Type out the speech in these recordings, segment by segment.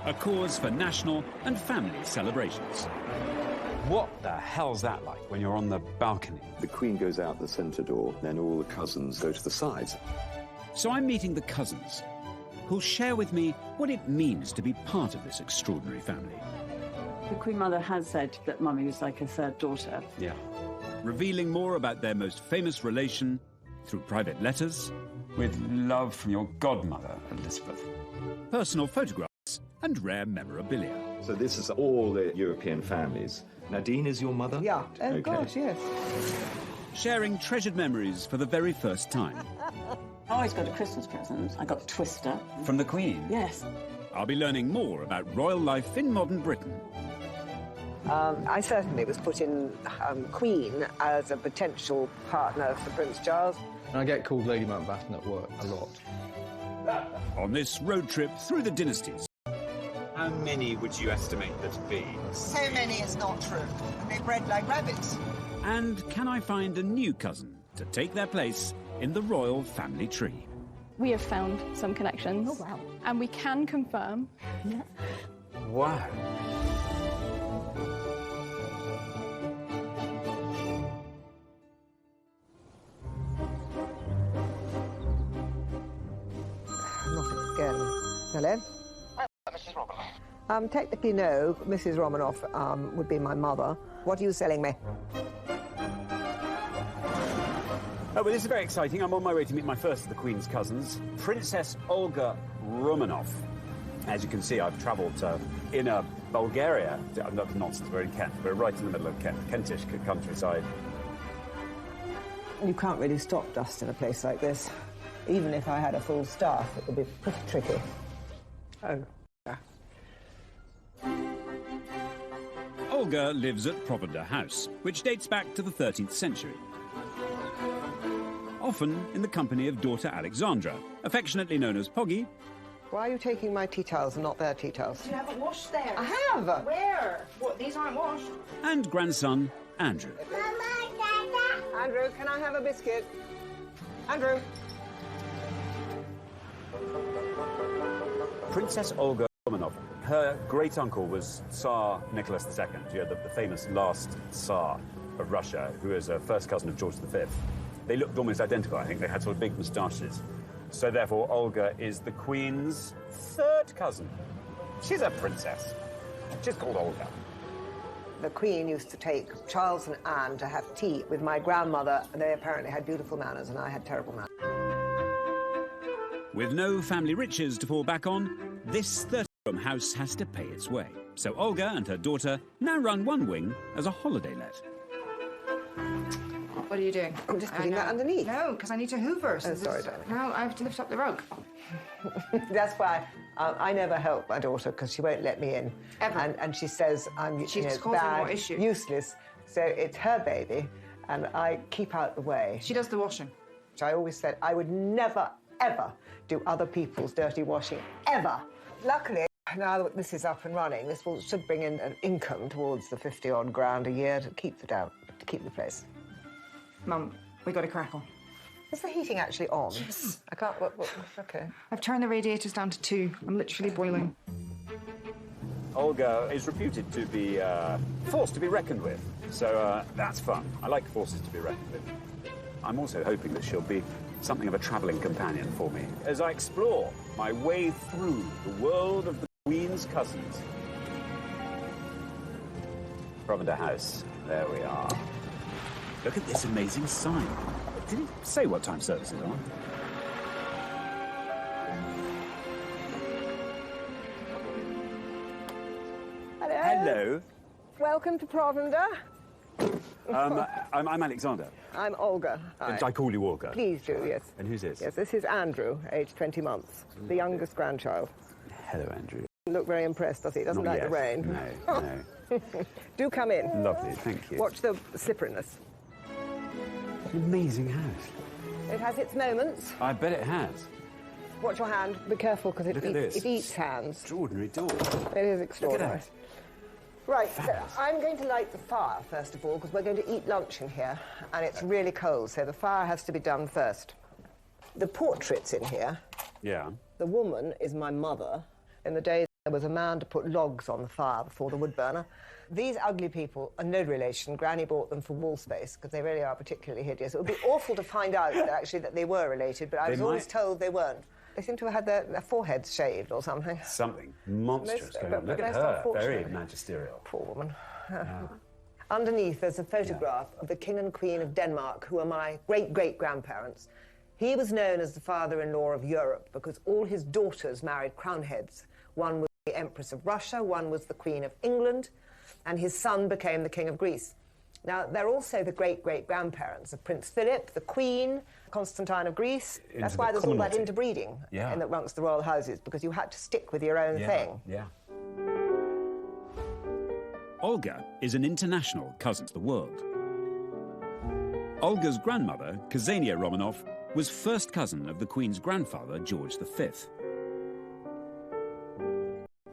a cause for national and family celebrations. What the hell's that like when you're on the balcony? The Queen goes out the centre door, then all the cousins go to the sides. So I'm meeting the cousins, who'll share with me what it means to be part of this extraordinary family. The Queen Mother has said that Mummy was like a third daughter. Yeah. Revealing more about their most famous relation through private letters. With love from your godmother, Elizabeth. Personal photographs and rare memorabilia. So this is all the European families. Nadine is your mother? Yeah. Oh, okay. gosh, yes. Sharing treasured memories for the very first time. I always got a Christmas present. I got a Twister. From the Queen? Yes. I'll be learning more about royal life in modern Britain. I certainly was put in Queen as a potential partner for Prince Charles. And I get called Lady Mountbatten at work a lot. On this road trip through the dynasties. How many would you estimate there to be? So many is not true. And they bred like rabbits. And can I find a new cousin to take their place in the royal family tree? We have found some connections. Oh, wow. And we can confirm. Yeah. Wow. Not again. Hello? Mrs. Romanoff. Technically, no. Mrs. Romanoff would be my mother. What are you selling me? Oh, well, this is very exciting. I'm on my way to meet my first of the Queen's cousins, Princess Olga Romanov. As you can see, I've travelled inner Bulgaria. That's nonsense, we're in Kent. We're right in the middle of Kent, Kentish countryside. You can't really stop dust in a place like this. Even if I had a full staff, it would be pretty tricky. Oh. Olga lives at Provender House, which dates back to the 13th century. Often in the company of daughter Alexandra, affectionately known as Poggy. Why are you taking my tea towels and not their tea towels? You haven't washed them. I have! Where? What, these aren't washed? And grandson Andrew. Andrew, can I have a biscuit? Andrew. Princess Olga Romanov. Her great-uncle was Tsar Nicholas II, the famous last Tsar of Russia, who was a first cousin of George V. They looked almost identical. I think they had sort of big moustaches. So therefore, Olga is the Queen's third cousin. She's a princess. She's called Olga. The Queen used to take Charles and Anne to have tea with my grandmother, and they apparently had beautiful manners, and I had terrible manners. With no family riches to fall back on, this 30-room house has to pay its way. So Olga and her daughter now run one wing as a holiday let. What are you doing? I'm just putting that underneath. No, because I need to hoover. Oh, sorry, darling. No, I have to lift up the rug. That's why I never help my daughter, because she won't let me in. Ever. And she says I'm She's causing bad, more issue. useless. So it's her baby, and I keep out the way. She does the washing. Which I always said I would never, ever do other people's dirty washing, ever. Luckily, now that this is up and running, this should bring in an income towards the 50-odd grand a year to keep the place. Mum, we got a crackle. Is the heating actually on? Yes. I can't... OK. I've turned the radiators down to 2. I'm literally boiling. Olga is reputed to be a force to be reckoned with, so that's fun. I like forces to be reckoned with. I'm also hoping that she'll be something of a travelling companion for me as I explore my way through the world of the Queen's cousins. Provender House, there we are. Look at this amazing sign. Did it say what time services are? Hello. Hello. Welcome to Provender. I'm Alexander. I'm Olga. Hi. I call you Olga. Please do, yes. And who's this? Yes, this is Andrew, aged 20 months, the youngest grandchild. Hello, Andrew. Doesn't look very impressed, does he? Doesn't Not like yet. the rain. No. Do come in. Lovely, thank you. Watch the slipperiness. An amazing house. It has its moments. I bet it has. Watch your hand. Be careful, because Look at this. it eats hands. Extraordinary door. It is extraordinary. Look at that. Right, so Fabulous. I'm going to light the fire, first of all, because we're going to eat lunch in here, and it's really cold, so the fire has to be done first. The portraits in here, Yeah. the woman is my mother. In the days There was a man to put logs on the fire before the wood burner. These ugly people are no relation. Granny bought them for wall space because they really are particularly hideous. It would be awful to find out actually that they were related, but I was always told they weren't. They seem to have had their foreheads shaved or something. Something monstrous going on. Look at her, very magisterial. Poor woman. Underneath, there's a photograph of the King and Queen of Denmark, who are my great-great-grandparents. He was known as the father-in-law of Europe because all his daughters married crown heads. One was the Empress of Russia, one was the Queen of England, and his son became the King of Greece. Now, they're also the great-great-grandparents of Prince Philip, the Queen, Constantine of Greece. That's why there's all that interbreeding in amongst the royal houses, because you had to stick with your own thing. Yeah. Olga is an international cousin to the world. Olga's grandmother, Ksenia Romanov, was first cousin of the Queen's grandfather, George V.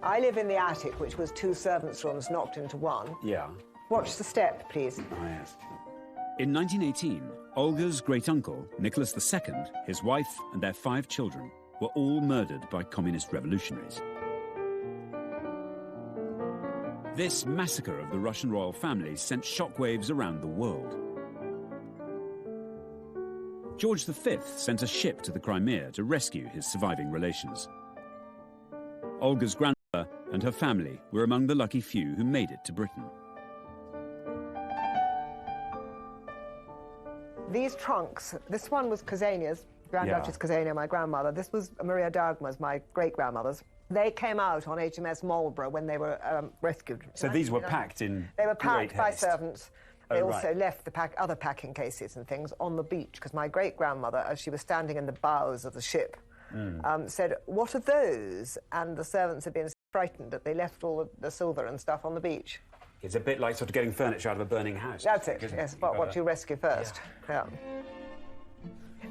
I live in the attic, which was 2 servants' rooms knocked into one. Yeah. Watch the step, please. Oh, yes. In 1918, Olga's great-uncle, Nicholas II, his wife and their 5 children were all murdered by communist revolutionaries. This massacre of the Russian royal family sent shockwaves around the world. George V sent a ship to the Crimea to rescue his surviving relations. Olga's grandmother and her family were among the lucky few who made it to Britain. These trunks, this one was Ksenia's, Grand Duchess Ksenia, my grandmother. This was Maria Dagmar's, my great-grandmother's. They came out on HMS Marlborough when they were rescued. So these were packed in They were packed great by haste. servants. They also left the other packing cases and things on the beach, because my great-grandmother, as she was standing in the bows of the ship, said, "What are those?" And the servants had been frightened that they left all the silver and stuff on the beach. It's a bit like sort of getting furniture out of a burning house. That's it, yes, but what you rescue first. Yeah.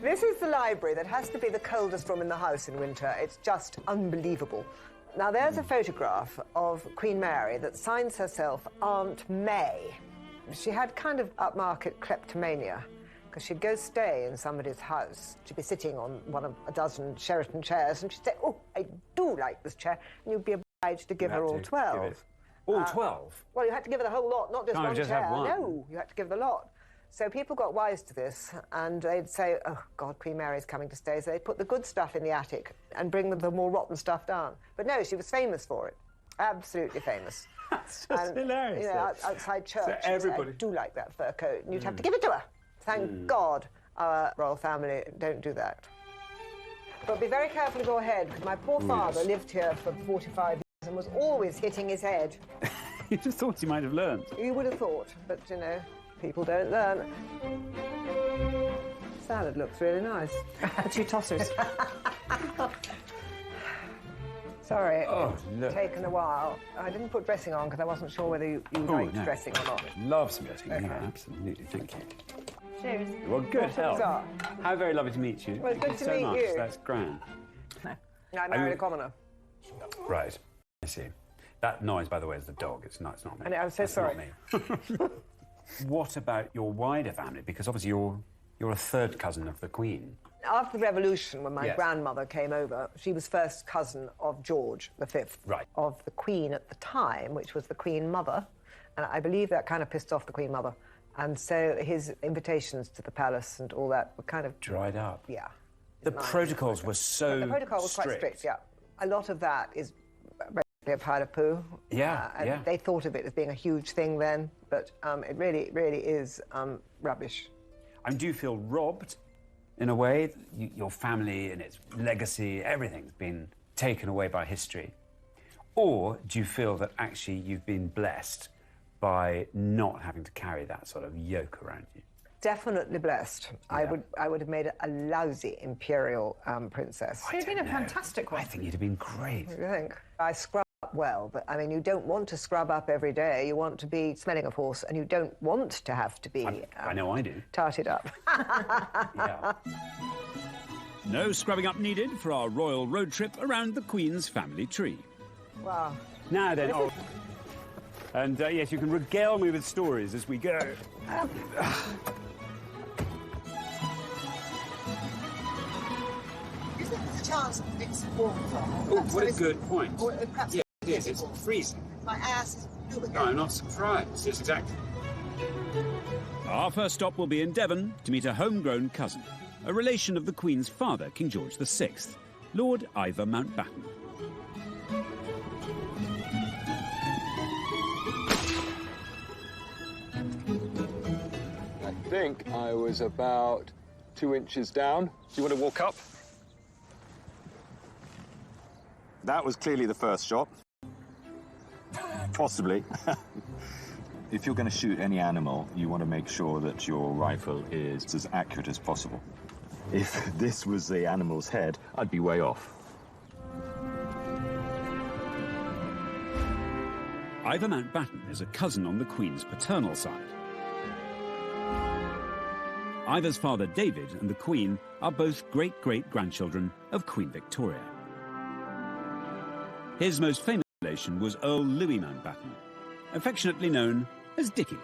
This is the library that has to be the coldest room in the house in winter. It's just unbelievable. Now, there's a photograph of Queen Mary that signs herself Aunt May. She had kind of upmarket kleptomania, because she'd go stay in somebody's house. She'd be sitting on one of a dozen Sheraton chairs, and she'd say, "Oh, I do like this chair," and you'd be obliged to give her all 12. All 12? Well, you had to give her the whole lot, not just one just chair. have one. No, you had to give the lot. So people got wise to this, and they'd say, "Oh, God, Queen Mary's coming to stay." So they'd put the good stuff in the attic and bring the more rotten stuff down. But no, she was famous for it. Absolutely famous. That's just hilarious. You know, outside church, So everybody... I do like that fur coat, and you'd have to give it to her. Thank God our royal family don't do that. But be very careful of your head, because my poor father lived here for 45 years and was always hitting his head. You just thought you might have learned. You would have thought, but, you know, people don't learn. Salad looks really nice. The 2 tossers. Sorry, it's taken a while. I didn't put dressing on because I wasn't sure whether you liked dressing or not. Love some dressing, yeah, absolutely, thank you. Cheers. Well, good help. Bizarre. How very lovely to meet you. Well, it's Thank good you to so meet much. you. That's grand. I married a commoner. Right, I see. That noise, by the way, is the dog. It's not me. I know, I'm so That's sorry. Not me. What about your wider family? Because obviously you're a third cousin of the Queen. After the Revolution, when my grandmother came over, she was first cousin of George V. Right. Of the Queen at the time, which was the Queen Mother. And I believe that kind of pissed off the Queen Mother. And so his invitations to the palace and all that were kind of... dried up. Yeah. The protocols were so The protocol was quite strict, yeah. A lot of that is basically a pile of poo. Yeah, and they thought of it as being a huge thing then, but it really, really is rubbish. And do you feel robbed, in a way? Your family and its legacy, everything's been taken away by history. Or do you feel that actually you've been blessed by not having to carry that sort of yoke around you? Definitely blessed. Yeah. I would have made a lousy imperial princess. You'd have been a fantastic one. I think you'd have been great. What do you think? I scrub up well, but I mean, you don't want to scrub up every day. You want to be smelling of horse, and you don't want to have to be... I know I do. Tarted up. Yeah. No scrubbing up needed for our royal road trip around the Queen's family tree. Wow. Now then, and yes, you can regale me with stories as we go. Is there a chance of fixing water? Oh, what a good point. Or perhaps It is, it's freezing. My ass is blue again. No, I'm not surprised. Yes, exactly. Our first stop will be in Devon to meet a homegrown cousin, a relation of the Queen's father, King George VI, Lord Ivor Mountbatten. I think I was about 2 inches down. Do you want to walk up? That was clearly the first shot. Possibly. If you're going to shoot any animal, you want to make sure that your rifle is as accurate as possible. If this was the animal's head, I'd be way off. Ivor Mountbatten is a cousin on the Queen's paternal side. Ivor's father, David, and the Queen are both great-great-grandchildren of Queen Victoria. His most famous relation was Earl Louis Mountbatten, affectionately known as Dickie.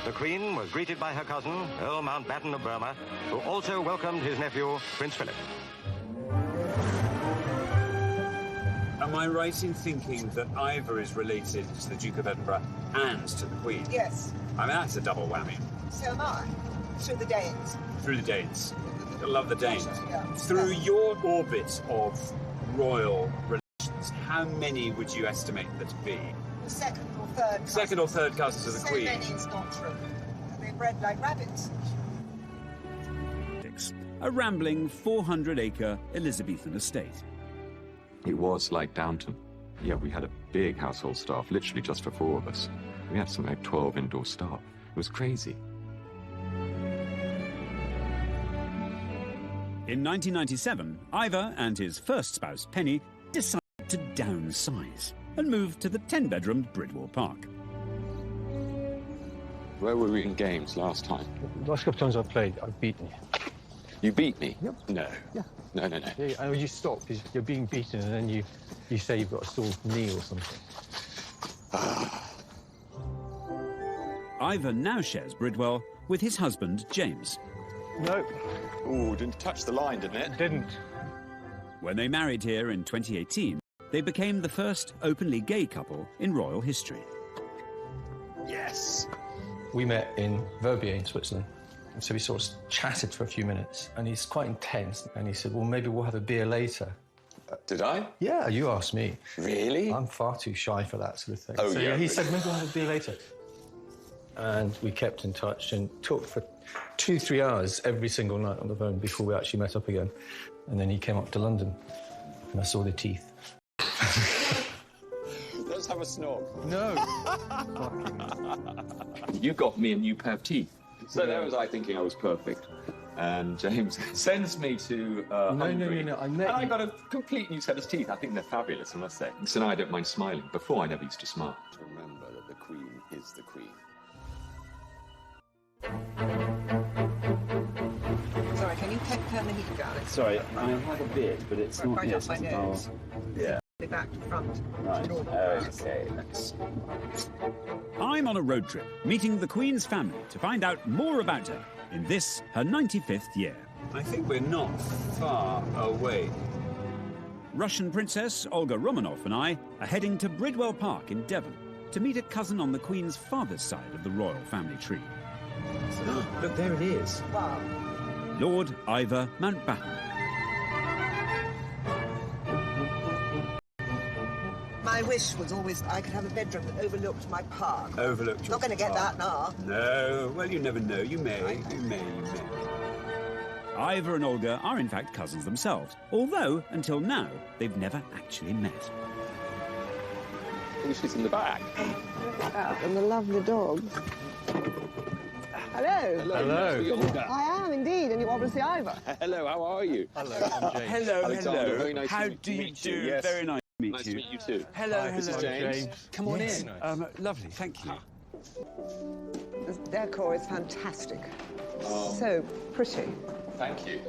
The Queen was greeted by her cousin, Earl Mountbatten of Burma, who also welcomed his nephew, Prince Philip. Am I right in thinking that Ivor is related to the Duke of Edinburgh and to the Queen? Yes, I mean, that's a double whammy. so am I. Through the Danes. Through the Danes. I love the Danes. Yeah. Through your orbit of royal relations, how many would you estimate there to be? The second or third. Second or third cousins of the So Queen. many it's not true. They bred like rabbits. A rambling 400-acre Elizabethan estate. It was like Downton. Yeah, we had a big household staff, literally just for 4 of us. We had something like 12 indoor staff. It was crazy. In 1997, Ivor and his first spouse, Penny, decided to downsize and move to the 10-bedroom Bridwell Park. Where were we in games last time? The last couple of times I've played, I've beaten you. You beat me? Yep. No. Yeah. No. Yeah, and you stop because you're being beaten, and then you say you've got a sore knee or something. Ivor now shares Bridwell with his husband, James. No. Ooh, didn't touch the line, didn't it? Didn't. When they married here in 2018, they became the first openly gay couple in royal history. Yes. We met in Verbier in Switzerland. And so we sort of chatted for a few minutes, and he's quite intense. And he said, well, maybe we'll have a beer later. Did I? Yeah, you asked me. Really? I'm far too shy for that sort of thing. Oh, so yeah. He said, maybe we'll have a beer later. And we kept in touch and talked for 2-3 hours every single night on the phone before we actually met up again. And then he came up to London, and I saw the teeth. Let's have a snog. No. You got me a new pair of teeth. So there was I thinking I was perfect. And James sends me to Hungary. No. And I got a complete new set of teeth. I think they're fabulous, I must say. So now I don't mind smiling. Before, I never used to smile. To remember that the Queen is the Queen. Sorry, can you turn the heat down? Sorry, I have a bit, but it's not right here. up my nose. Yeah. Back to front. Right. Okay. I'm on a road trip, meeting the Queen's family to find out more about her in this, her 95th year. I think we're not far away. Russian Princess Olga Romanov and I are heading to Bridwell Park in Devon to meet a cousin on the Queen's father's side of the royal family tree. Look, there it is. Wow. Lord Ivor Mountbatten. My wish was always I could have a bedroom that overlooked my park. Overlooked your Not going to get park. that now. No. Well, you never know. You may. Ivor and Olga are in fact cousins themselves, although, until now, they've never actually met. Oh, she's in the back. And the lovely dog. Hello. Hello. I am indeed, and you're obviously Ivor. Hello, how are you? Hello, I'm James. Alexander, very nice How to do you meet do? you. Yes. Very nice to meet Nice you. to meet you too. Hello, This is James. Come on Yes. in. Lovely, thank you. The decor is fantastic. So pretty. Thank you.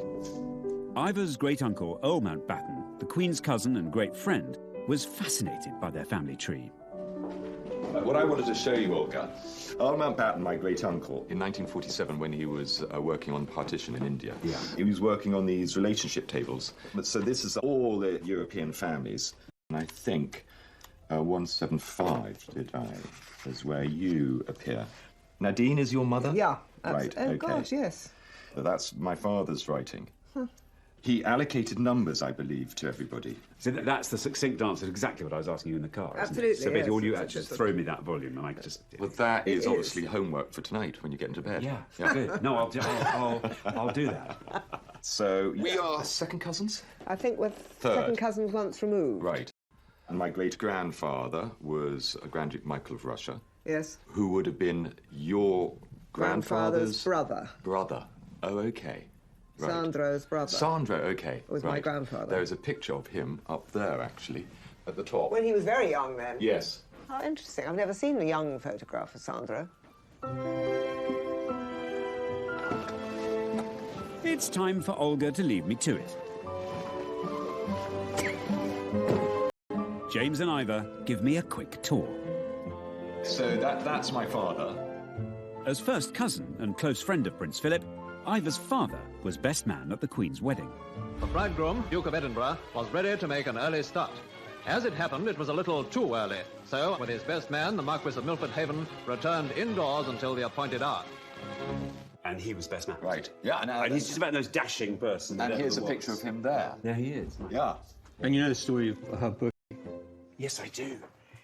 Ivor's great-uncle, Earl Mountbatten, the Queen's cousin and great friend, was fascinated by their family tree. What I wanted to show you, Olga, Earl Mountbatten, my great-uncle, in 1947 when he was working on partition in India, he was working on these relationship tables. So this is all the European families. I think 175, did I, is where you appear. Nadine is your mother? Yeah. Right, Oh, okay. God, yes. That's my father's writing. He allocated numbers, I believe, to everybody. So that's the succinct answer to exactly what I was asking you in the car. isn't it? Absolutely, So basically, all you yes. just throw me that volume, and I could just. Well, that is It obviously homework for tonight when you get into bed. Yeah. Good. No, I'll do that. So we are second cousins? I think we're Third. second cousins once removed. Right. And my great-grandfather was Grand Duke Michael of Russia, Yes. who would have been your grandfather's brother. brother. Oh, okay. Right. Sandro's brother. Sandro, okay. Was my grandfather. There is a picture of him up there, actually, at the top. When he was very young then? Yes. How interesting. I've never seen a young photograph of Sandro. It's time for Olga to leave me to it. James and Ivor give me a quick tour. So that's my father. As first cousin and close friend of Prince Philip, Ivor's father was best man at the Queen's wedding. The bridegroom, Duke of Edinburgh, was ready to make an early start. As it happened, it was a little too early. So, with his best man, the Marquis of Milford Haven, returned indoors until the appointed hour. And he was best man. Right. Yeah, and he's just about the most dashing person. And here's a picture of him there. There he is. Yeah. And you know the story of her book? Yes, I do.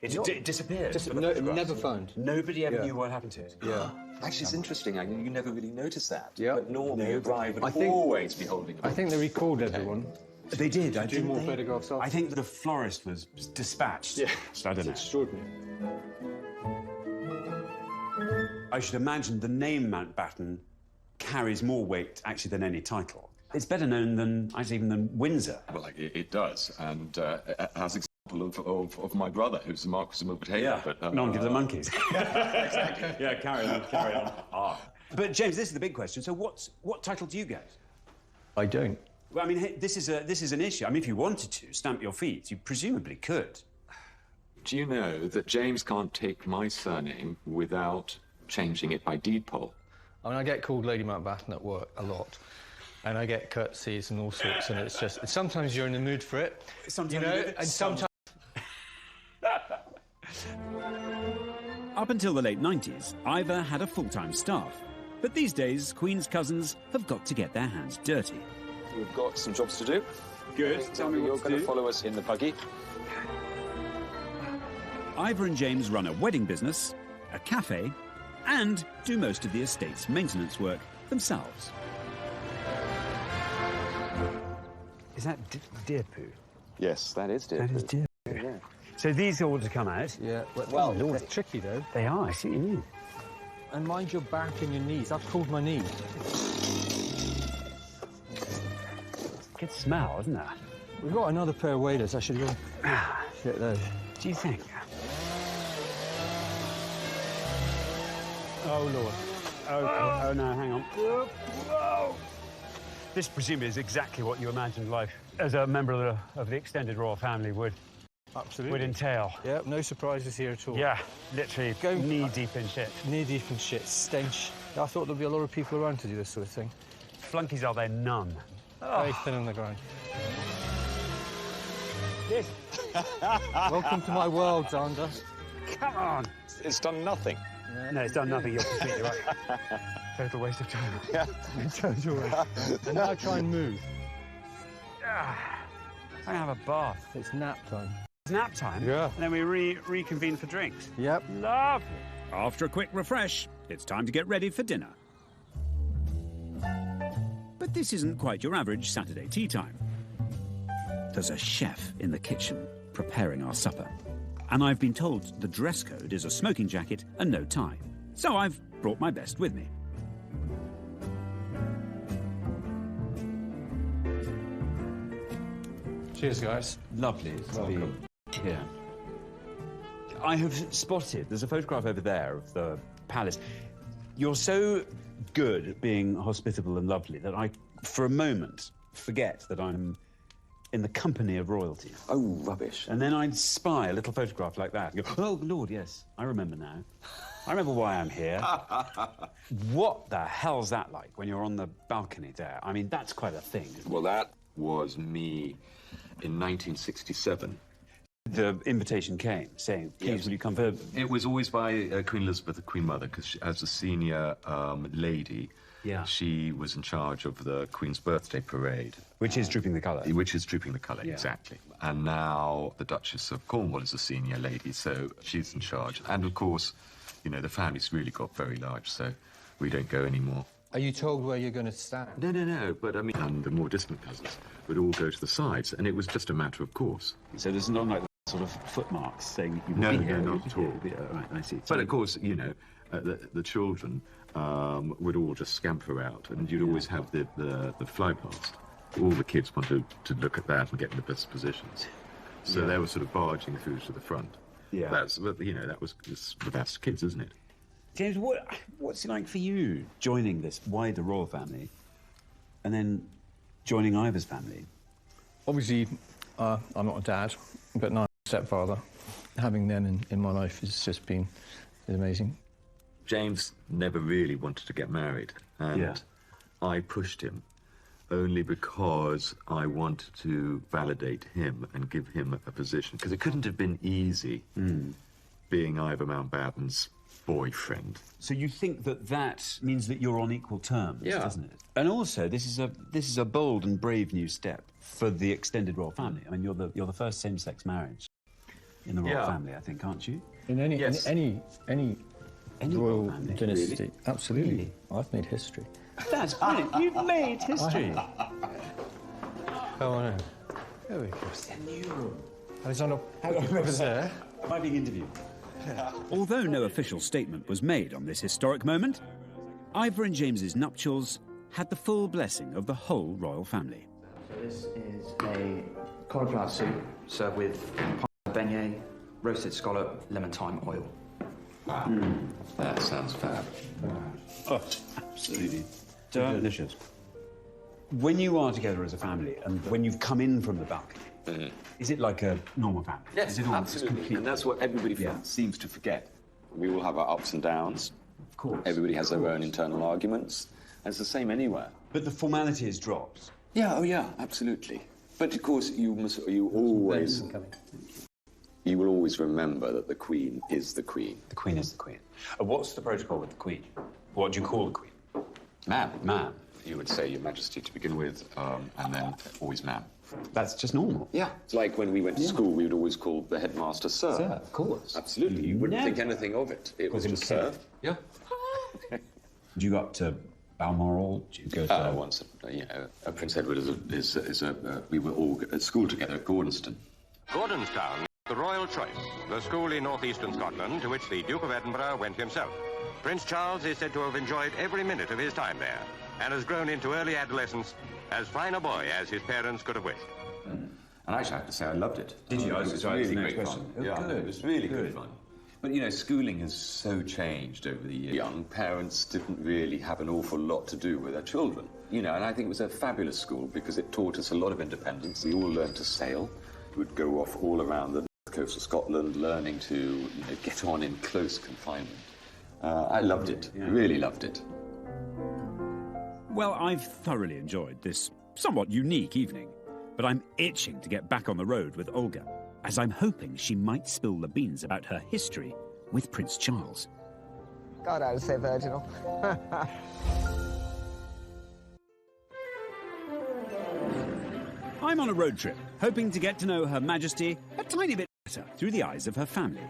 It disappeared. Never found. Nobody ever knew what happened to it. Yeah. Actually, it's interesting. You never really noticed that. Yeah. But normally a bride would I think- always be holding a I think they recalled everyone. They did. To do more photographs after. I think the florist was dispatched. Yeah. So I don't know. It's extraordinary. I should imagine the name Mountbatten carries more weight, actually, than any title. It's better known than, actually, even than Windsor. Well, it does. And as example of my brother, who's the Marquis of Milford Haven. Yeah, But, none give the monkeys. Exactly. Yeah, carry on. But, James, this is the big question. So what title do you get? I don't. Well, I mean, hey, this is an issue. I mean, if you wanted to stamp your feet, you presumably could. Do you know that James can't take my surname without changing it by deed poll? I mean, I get called Lady Mountbatten at work a lot. And I get curtsies and all sorts, and it's just... Sometimes you're in the mood for it, and sometimes... Up until the late 90s, Ivor had a full-time staff. But these days, Queen's cousins have got to get their hands dirty. We've got some jobs to do. Good. Tell me You're going to follow us in the buggy. Ivor and James run a wedding business, a cafe, and do most of the estate's maintenance work themselves. Is that deer poo? Yes, that is dear. That is deer poo. Yeah. So these ought to come out. Yeah. Well, they're tricky, though. They are, I see what you mean. And mind your back and your knees. I've pulled my knee. Good smell, isn't it? We've got another pair of waders. I should go get those. Do you think? Oh, Lord. Oh, no, hang on. Whoa! This presumably is exactly what you imagined life as a member of the extended royal family would entail. Yeah, no surprises here at all. Yeah, literally knee-deep in shit. Knee-deep in shit, stench. I thought there'd be a lot of people around to do this sort of thing. Flunkies are there none. Very thin on the ground. Yes. Welcome to my world, Xander. Come on. It's done nothing. No, it's done nothing. You're completely right. Total waste of time. Yeah. Total waste. And now try and move. I have a bath. It's nap time. It's nap time? Yeah. And then we reconvene for drinks? Yep. Lovely. After a quick refresh, it's time to get ready for dinner. But this isn't quite your average Saturday tea time. There's a chef in the kitchen preparing our supper. And I've been told the dress code is a smoking jacket and no tie. So I've brought my best with me. Cheers, guys. Lovely to be here. I have spotted, there's a photograph over there of the palace. You're so good at being hospitable and lovely that I, for a moment, forget that I'm in the company of royalty. Oh, rubbish. And then I'd spy a little photograph like that and go, oh, Lord, yes, I remember now. I remember why I'm here. What the hell's that like when you're on the balcony there? I mean, that's quite a thing. Well, that was me in 1967. The invitation came saying, please, will you come for... It was always by Queen Elizabeth, the Queen Mother, because as a senior lady, she was in charge of the Queen's birthday parade. Which is Drooping the Colour. Which is Drooping the Colour, exactly. And now the Duchess of Cornwall is a senior lady, so she's in charge. And, of course, you know, the family's really got very large, so we don't go anymore. Are you told where you're going to stand? No, but I mean, and the more distant cousins would all go to the sides, and it was just a matter of course. So there's not like sort of footmarks saying you No, be here. not at all. Right, I see. But of course, you know, the children would all just scamper out, and you'd always have the fly past. All the kids wanted to look at that and get in the best positions. So they were sort of barging through to the front. Yeah. That's, you know, that was the best kids, isn't it? James, what's it like for you joining this wider royal family and then joining Ivor's family? Obviously, I'm not a dad, but now I'm a stepfather. Having them in my life has just been amazing. James never really wanted to get married, and I pushed him only because I wanted to validate him and give him a position, because it couldn't have been easy being Ivor Mountbatten's boyfriend. So you think that means that you're on equal terms, doesn't it? And also, this is a bold and brave new step for the extended royal family. I mean, you're the first same-sex marriage in the royal family, I think, aren't you? In any royal family, dynasty, really? absolutely. Really? I've made history. That's brilliant. You've made history. Oh, I know. There we go. Alexander, over there. Am I being interviewed? Although no official statement was made on this historic moment, Ivor and James's nuptials had the full blessing of the whole royal family. So this is a cauliflower soup served with beignet, roasted scallop, lemon thyme oil. That sounds fab. Oh, absolutely. Delicious. When you are together as a family and when you've come in from the balcony, is it like a normal family? Yes, is it all absolutely. And that's what everybody seems to forget. We all have our ups and downs. Of course. Everybody has their own internal arguments. And it's the same anywhere. But the formality is dropped. Yeah, oh yeah, absolutely. But of course, you will always remember that the Queen is the Queen. The Queen is the Queen. What's the protocol with the Queen? What do you call the Queen? Ma'am. Ma'am. You would say Your Majesty to begin with, and then always ma'am. That's just normal. Yeah. It's like when we went to school, we would always call the headmaster Sir. Sir, of course. Absolutely. You wouldn't think anything of it. It was just Sir. Yeah. Do you go up to Balmoral? Do you go to... Once, you know, Prince Edward we were all at school together at Gordonston. Gordonstown, the royal choice, the school in northeastern Scotland to which the Duke of Edinburgh went himself. Prince Charles is said to have enjoyed every minute of his time there and has grown into early adolescence as fine a boy as his parents could have wished. And actually, I have to say, I loved it. Did you? It was really great fun. Oh, yeah, good. It was really good fun. But, you know, schooling has so changed over the years. Young parents didn't really have an awful lot to do with their children. You know, and I think it was a fabulous school because it taught us a lot of independence. We all learned to sail. We would go off all around the coast of Scotland, learning to, get on in close confinement. I loved it. Really loved it. Well, I've thoroughly enjoyed this somewhat unique evening, but I'm itching to get back on the road with Olga, as I'm hoping she might spill the beans about her history with Prince Charles. God, I was so virginal. I'm on a road trip, hoping to get to know Her Majesty a tiny bit better through the eyes of her family.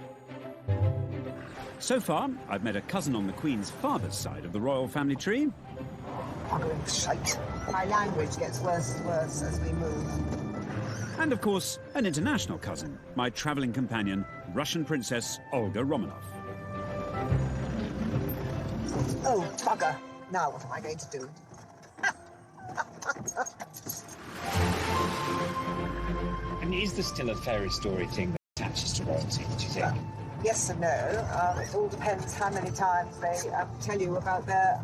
So far, I've met a cousin on the Queen's father's side of the royal family tree. Shite. My language gets worse and worse as we move. And, of course, an international cousin, my travelling companion, Russian Princess Olga Romanov. Oh, bugger. Now what am I going to do? And is there still a fairy story thing that attaches to royalty, do you think? Yes and no. It all depends how many times they tell you about their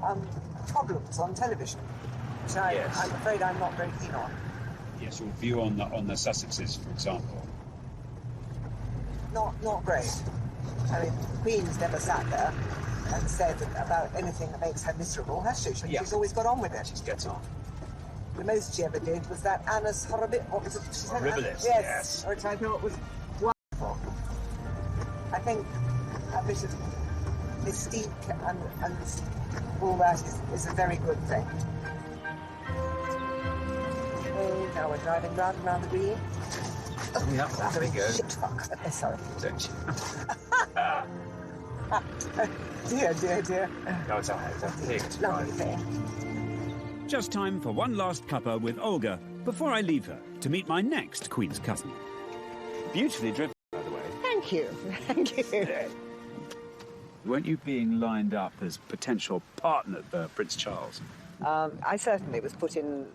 problems on television, which I'm afraid I'm not very keen on. Yes, your view on the Sussexes, for example. Not great. I mean, the Queen's never sat there and said about anything that makes her miserable, has she? She's always got on with it. She gets on. The most she ever did was that Annus Horribilis. What was it? Horribilis, yes. Which I thought was think a bit of mystique and all that is a very good thing. Oh, now we're driving round and round the green. Oh, yeah, there we go. Shit, fuck. Sorry. Don't you? Dear. No, it's all right. It's a pig. Lovely thing. Just time for one last cuppa with Olga before I leave her to meet my next Queen's cousin. Beautifully driven, by the way. Thank you. Thank you. Weren't you being lined up as potential partner for Prince Charles? I certainly was put in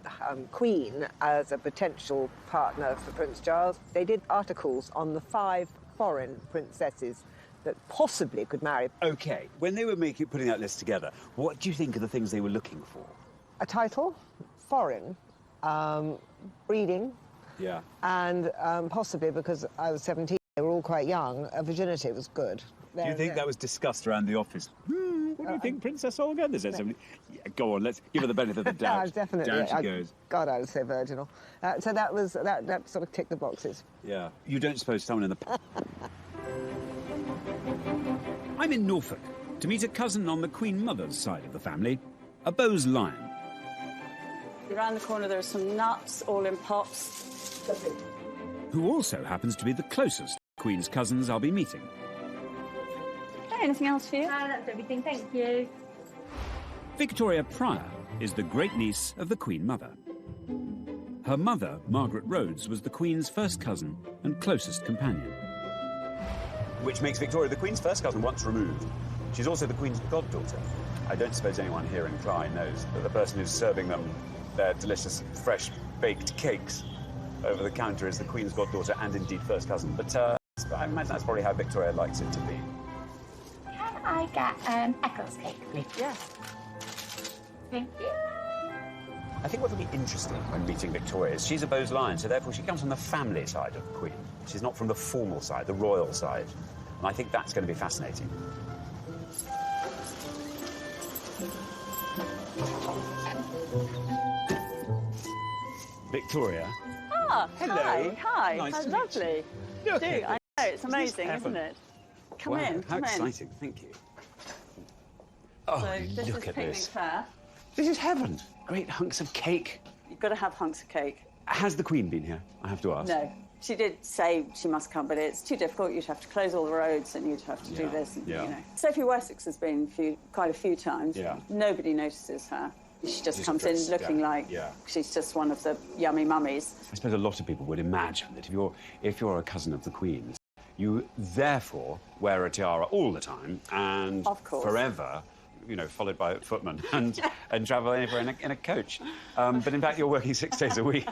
Queen as a potential partner for Prince Charles. They did articles on the 5 foreign princesses that possibly could marry. OK, when they were putting that list together, what do you think are the things they were looking for? A title, foreign, breeding, yeah, and possibly, because I was 17, they were all quite young, virginity was good. Do you think that was discussed around the office? What do you think, Princess Olga? There's somebody... Yeah, go on, let's give her the benefit of the doubt. Yeah, definitely. Down she goes. God, I would say virginal. So that sort of ticked the boxes. Yeah. You don't suppose someone in the... I'm in Norfolk to meet a cousin on the Queen Mother's side of the family, a Bowes lion. Around the corner there are some nuts, all in pots. Who also happens to be the closest Queen's cousins I'll be meeting. Anything else for you? No, that's everything, thank you. Victoria Pryor is the great-niece of the Queen Mother. Her mother, Margaret Rhodes, was the Queen's first cousin and closest companion. Which makes Victoria the Queen's first cousin once removed. She's also the Queen's goddaughter. I don't suppose anyone here in Clyde knows that the person who's serving them their delicious, fresh-baked cakes over the counter is the Queen's goddaughter and indeed first cousin. But I imagine that's probably how Victoria likes it to be. Can I get Eccles cake, please? Yes. Thank you. I think what will be interesting when meeting Victoria is she's a Bowes lion, so therefore she comes from the family side of the Queen. She's not from the formal side, the royal side. And I think that's going to be fascinating. Victoria. Ah, hello. Hi. Nice How to lovely. Look Do, at I know, it's amazing, heaven? isn't it? Come Wow, in, how come in. exciting, thank you. Oh, So this look is at picnic this. fare. This is heaven. Great hunks of cake. You've got to have hunks of cake. Has the Queen been here? I have to ask. No. She did say she must come, but it's too difficult. You'd have to close all the roads and you'd have to do this. And, yeah. you know. Sophie Wessex has been quite a few times. Yeah. Nobody notices her. She just comes dressed, in looking like yeah. she's just one of the yummy mummies. I suppose a lot of people would imagine that if you're a cousin of the Queen's, you therefore wear a tiara all the time and of course. Forever, you know, followed by a footman and travel anywhere in a coach. But in fact, you're working 6 days a week,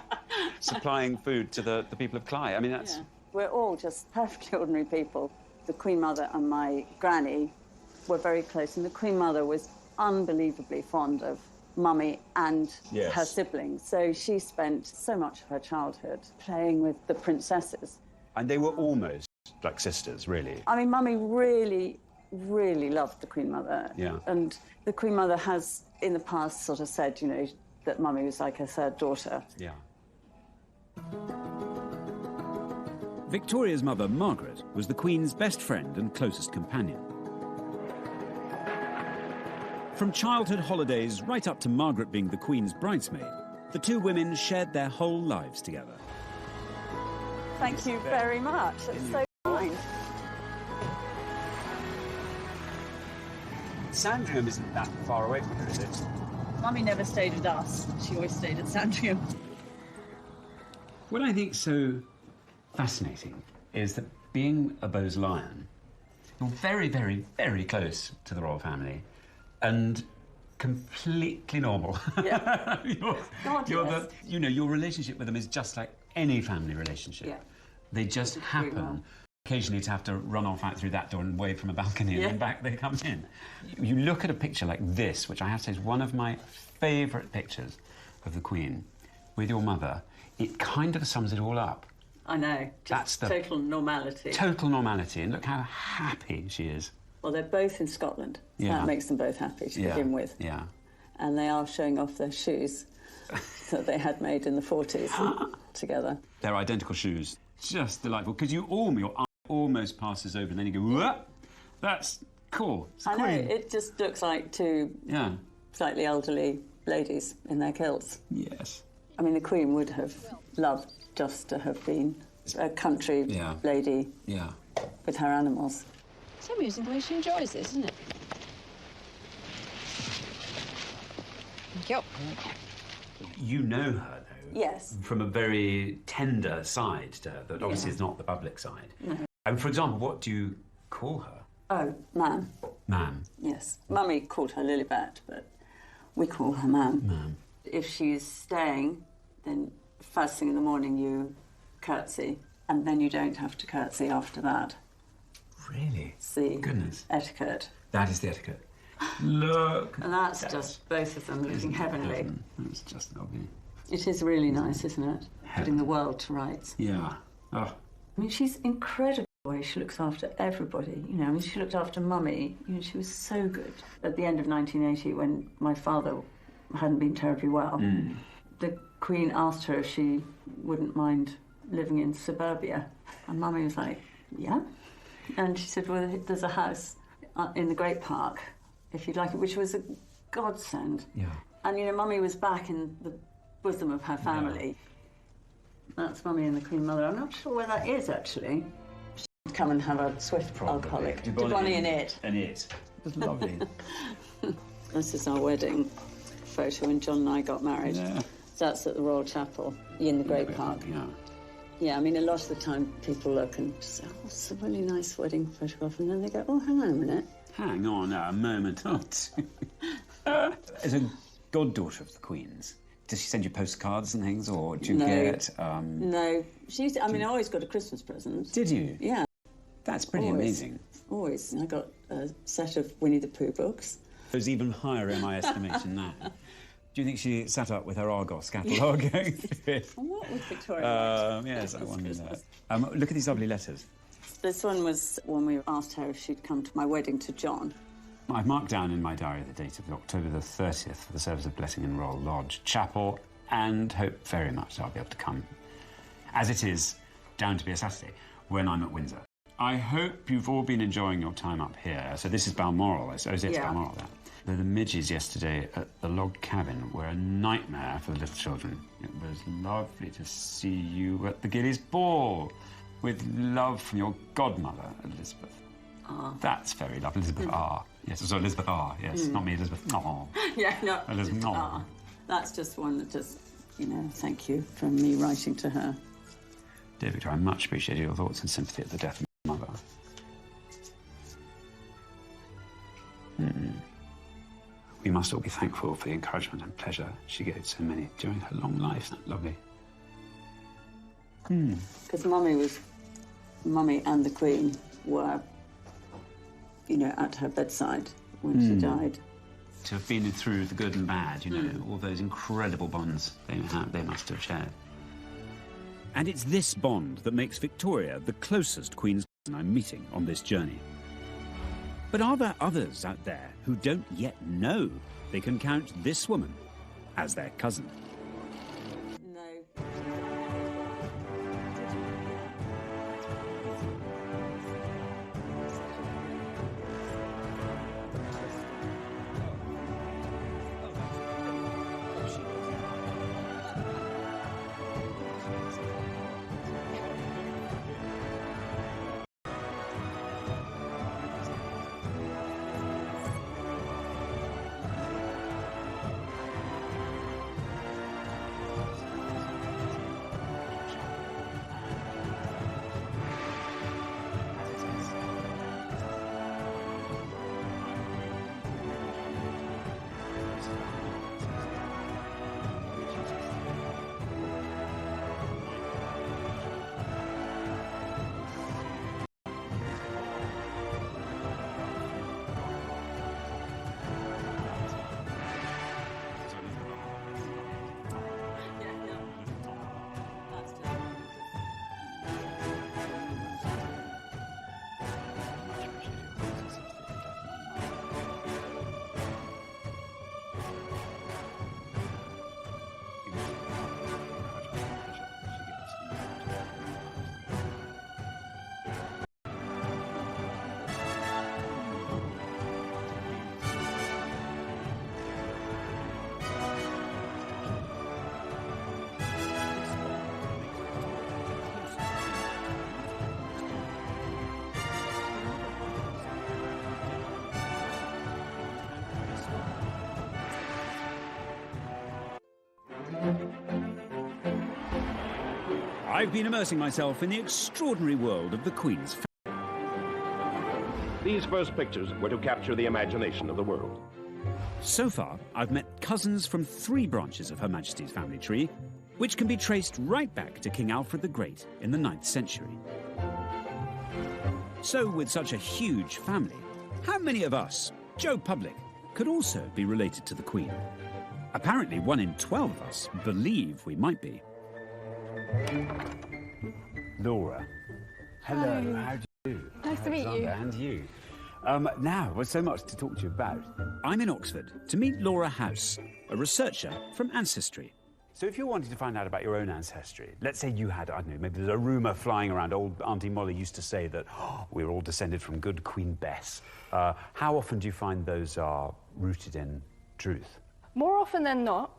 supplying food to the people of Clyde. I mean, that's... Yeah. We're all just perfectly ordinary people. The Queen Mother and my granny were very close, and the Queen Mother was unbelievably fond of Mummy and Yes. her siblings. So she spent so much of her childhood playing with the princesses. And they were almost like sisters, really. I mean, Mummy really, really loved the Queen Mother. Yeah. And the Queen Mother has, in the past, sort of said, you know, that Mummy was like her third daughter. Yeah. Victoria's mother, Margaret, was the Queen's best friend and closest companion. From childhood holidays right up to Margaret being the Queen's bridesmaid, the two women shared their whole lives together. Thank you very much. That's so kind. Sandringham isn't that far away from here, is it? Mummy never stayed with us. She always stayed at Sandringham. What I think so fascinating is that being a Bowes lion, you're very, very, very close to the royal family and completely normal. Yeah. Your relationship with them is just like any family relationship. Yeah. They just happen occasionally to have to run off out through that door and wave from a balcony and then back they come in. You look at a picture like this, which I have to say is one of my favourite pictures of the Queen with your mother. It kind of sums it all up. I know. Just total normality. Total normality. And look how happy she is. Well, they're both in Scotland. So Yeah. that makes them both happy to begin with. Yeah. And they are showing off their shoes that they had made in the 40s together. They're identical shoes. Just delightful. Because your arm almost passes over, and then you go, what? That's cool. It's I know, Queen. it just looks like two slightly elderly ladies in their kilts. Yes. I mean, the Queen would have loved just to have been a country lady with her animals. It's amusing the way she enjoys this, isn't it? Thank you. You know her, though. Yes. From a very tender side to her, that obviously is not the public side. No. And for example, what do you call her? Oh, Ma'am. Ma'am. Yes. Mummy called her Lilibet, but we call her Ma'am. Ma'am. If she's staying, then first thing in the morning you curtsy, and then you don't have to curtsy after that. Really? It's the etiquette. That is the etiquette. Look. And that's just both of them looking heavenly. It's just lovely. It is really nice, isn't it? Putting the world to rights. Yeah. Oh. I mean, she's incredible the way she looks after everybody. You know, I mean, she looked after Mummy. You know, she was so good. At the end of 1980, when my father hadn't been terribly well, the Queen asked her if she wouldn't mind living in suburbia. And Mummy was like, yeah. And she said, well, there's a house in the Great Park, if you'd like it, which was a godsend. Yeah. And, you know, Mummy was back in the bosom of her family. That's Mummy and the Queen Mother. I'm not sure where that is, actually. She'd come and have a swift alcoholic. Dubonnie and it. And it. It's lovely. This is our wedding photo when John and I got married. Yeah. That's at the Royal Chapel in the Great Park. Yeah. Yeah, I mean, a lot of the time people look and say, oh, it's a really nice wedding photograph. And then they go, oh, hang on a minute. Hang on a moment or two. As a goddaughter of the Queen's, does she send you postcards and things, or do you get... No. She used to, I mean, I always got a Christmas present. Did you? Yeah. That's pretty amazing. Always. I got a set of Winnie the Pooh books. There's even higher in my estimation now. Do you think she sat up with her Argos catalogue going through it? What was Victoria? Yes, I wonder that. Look at these lovely letters. This one was when we asked her if she'd come to my wedding to John. I've marked down in my diary the date of October the 30th for the service of Blessing and Roll Lodge Chapel, and hope very much I'll be able to come, as it is down to be a Saturday, when I'm at Windsor. I hope you've all been enjoying your time up here. So this is Balmoral, it's Balmoral there. The midges yesterday at the log cabin were a nightmare for the little children. It was lovely to see you at the Gillies Ball, with love from your godmother, Elizabeth. That's very lovely. Elizabeth R. Yes, so Elizabeth R. Yes, not me, Elizabeth. Oh. Yeah, no. Elizabeth R. That's just one that just, you know, thank you from me writing to her. Dear Victor, I much appreciate your thoughts and sympathy at the death of my mother. We must all be thankful for the encouragement and pleasure she gave so many during her long life. Isn't that lovely? Because Mummy and the Queen were, you know, at her bedside when she died. To have been through the good and bad, you know, all those incredible bonds they must have shared. And it's this bond that makes Victoria the closest Queen's cousin I'm meeting on this journey. But are there others out there who don't yet know they can count this woman as their cousin? I've been immersing myself in the extraordinary world of the Queen's family. These first pictures were to capture the imagination of the world. So far, I've met cousins from 3 branches of Her Majesty's family tree, which can be traced right back to King Alfred the Great in the 9th century. So, with such a huge family, how many of us, Joe Public, could also be related to the Queen? Apparently, 1 in 12 of us believe we might be. Laura. Hello, Hi. how do you do? Nice to meet you. Alexander, and you. Now, there's so much to talk to you about. I'm in Oxford to meet Laura House, a researcher from Ancestry. So if you're wanting to find out about your own ancestry, let's say you had, I don't know, maybe there's a rumour flying around. Old Auntie Molly used to say that we're all descended from good Queen Bess. How often do you find those are rooted in truth? More often than not,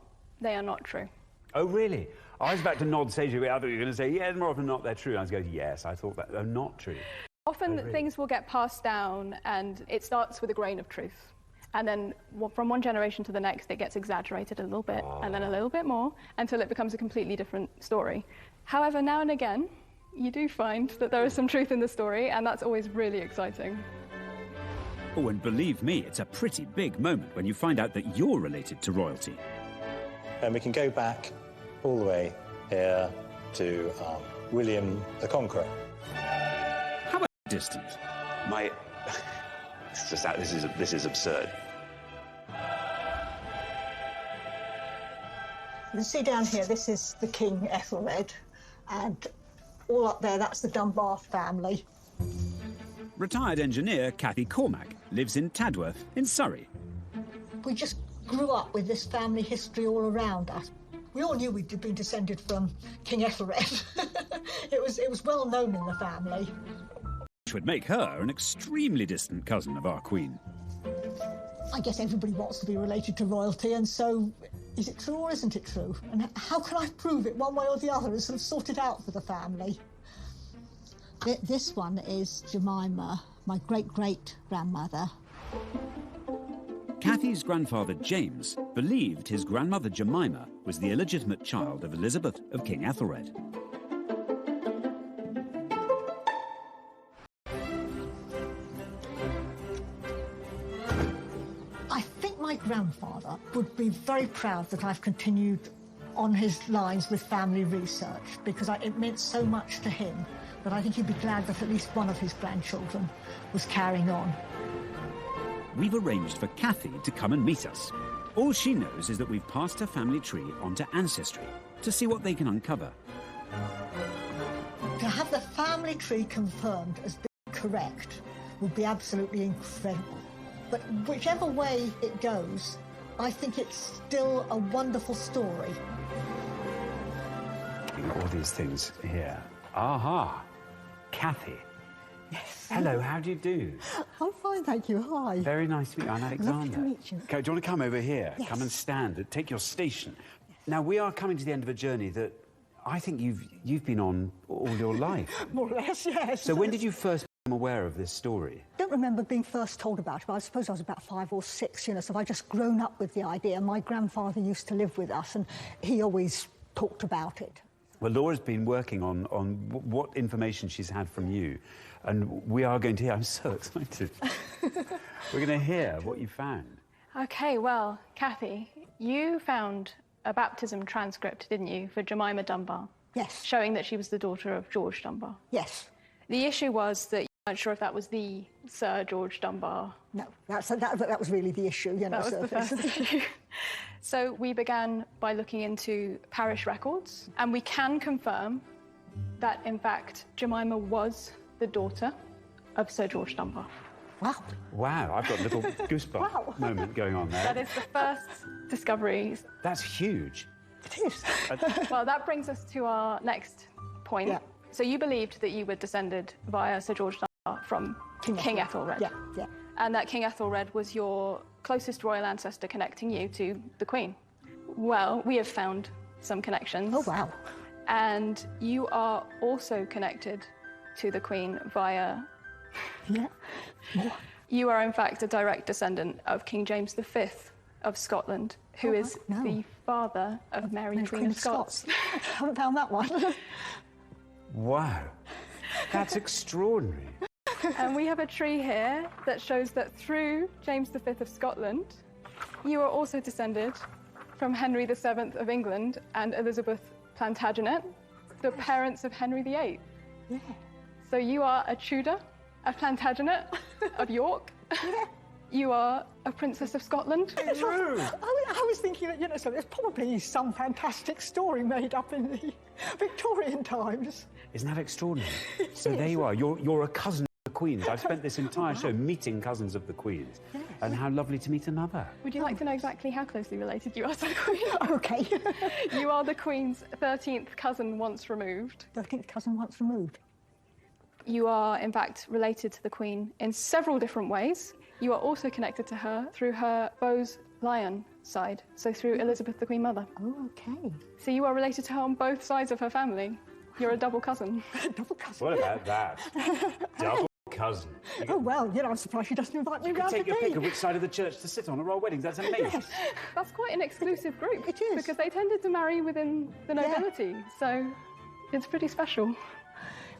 they are not true. Oh, really? I was about to nod sagely. I thought you were going to say, yes, more often than not, they're true. And I was going, yes, I thought that they're not true. Often really? things will get passed down and it starts with a grain of truth. And then from one generation to the next, it gets exaggerated a little bit and then a little bit more until it becomes a completely different story. However, now and again, you do find that there is some truth in the story, and that's always really exciting. Oh, and believe me, it's a pretty big moment when you find out that you're related to royalty. And we can go back all the way here to William the Conqueror. How about distant? This is absurd. You can see down here, this is the King Ethelred, and all up there, that's the Dunbar family. Retired engineer Cathy Cormack lives in Tadworth in Surrey. We just grew up with this family history all around us. We all knew we'd been descended from King Ethelred. It was well known in the family. Which would make her an extremely distant cousin of our Queen. I guess everybody wants to be related to royalty, and so is it true or isn't it true? And how can I prove it one way or the other and sort of sort it out for the family? This one is Jemima, my great-great-grandmother. Cathy's grandfather James believed his grandmother Jemima was the illegitimate child of Elizabeth of King Ethelred. I think my grandfather would be very proud that I've continued on his lines with family research, because it meant so much to him that I think he'd be glad that at least one of his grandchildren was carrying on. We've arranged for Cathy to come and meet us. All she knows is that we've passed her family tree onto Ancestry to see what they can uncover. To have the family tree confirmed as being correct would be absolutely incredible. But whichever way it goes, I think it's still a wonderful story. All these things here. Aha! Cathy. Yes. Hello, how do you do? I'm fine, thank you. Hi. Very nice to meet you. I'm Alexander. Lovely to meet you. Okay, do you want to come over here? Yes. Come and stand. Take your station. Yes. Now, we are coming to the end of a journey that I think you've been on all your life. More or less, yes. So when did you first become aware of this story? I don't remember being first told about it, but I suppose I was about 5 or 6, so I've just grown up with the idea. My grandfather used to live with us, and he always talked about it. Well, Laura's been working on what information she's had from you, and we are going to hear. I'm so excited. We're going to hear what you found. Okay, well, Cathy, you found a baptism transcript, didn't you, for Jemima Dunbar? Yes. Showing that she was the daughter of George Dunbar? Yes. The issue was that you weren't sure if that was the Sir George Dunbar. No, that was really the issue, That was the first issue. So we began by looking into parish records, and we can confirm that, in fact, Jemima was the daughter of Sir George Dunbar. Wow. Wow, I've got a little goosebump moment going on there. That is the first discovery. That's huge. It is. Well, that brings us to our next point. Yeah. So you believed that you were descended via Sir George Dunbar from King Ethelred. Yeah, yeah. And that King Ethelred was your closest royal ancestor connecting you to the Queen. Well, we have found some connections. Oh, wow. And you are also connected to the Queen via... Yeah. You are, in fact, a direct descendant of King James V of Scotland, who is the father of Mary, Queen of Scots. I haven't found that one. Wow. That's extraordinary. And we have a tree here that shows that through James V of Scotland, you are also descended from Henry VII of England and Elizabeth Plantagenet, the parents of Henry VIII. Yeah. So you are a Tudor, a Plantagenet of York. You are a Princess of Scotland. True. I was thinking that, you know, so there's probably some fantastic story made up in the Victorian times. Isn't that extraordinary? So there you are. You're a cousin of the Queen's. I've spent this entire show meeting cousins of the Queen's. Yes. And how lovely to meet another. Would you like to know exactly how closely related you are to the Queen? OK. You are the Queen's 13th cousin once removed. 13th cousin once removed. You are, in fact, related to the Queen in several different ways. You are also connected to her through her Bowes-Lyon side, so through Elizabeth, the Queen Mother. Oh, OK. So you are related to her on both sides of her family. You're a double cousin. Double cousin. What about that? Double cousin. Oh, well, you know, I'm surprised she doesn't invite me round to Take your pick tea. of which side of the church to sit on at royal weddings. That's amazing. Yes. That's quite an exclusive group. It is. Because they tended to marry within the nobility, so it's pretty special.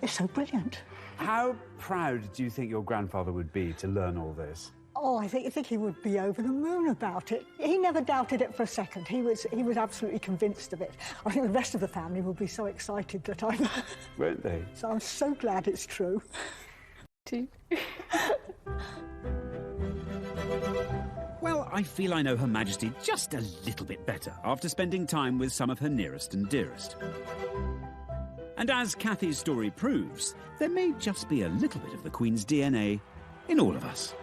It's so brilliant. How proud do you think your grandfather would be to learn all this? Oh, I think he would be over the moon about it. He never doubted it for a second. He was absolutely convinced of it. I think the rest of the family will be so excited that I'm... Won't they? So I'm so glad it's true. Too. Well, I feel I know Her Majesty just a little bit better after spending time with some of her nearest and dearest. And as Cathy's story proves, there may just be a little bit of the Queen's DNA in all of us.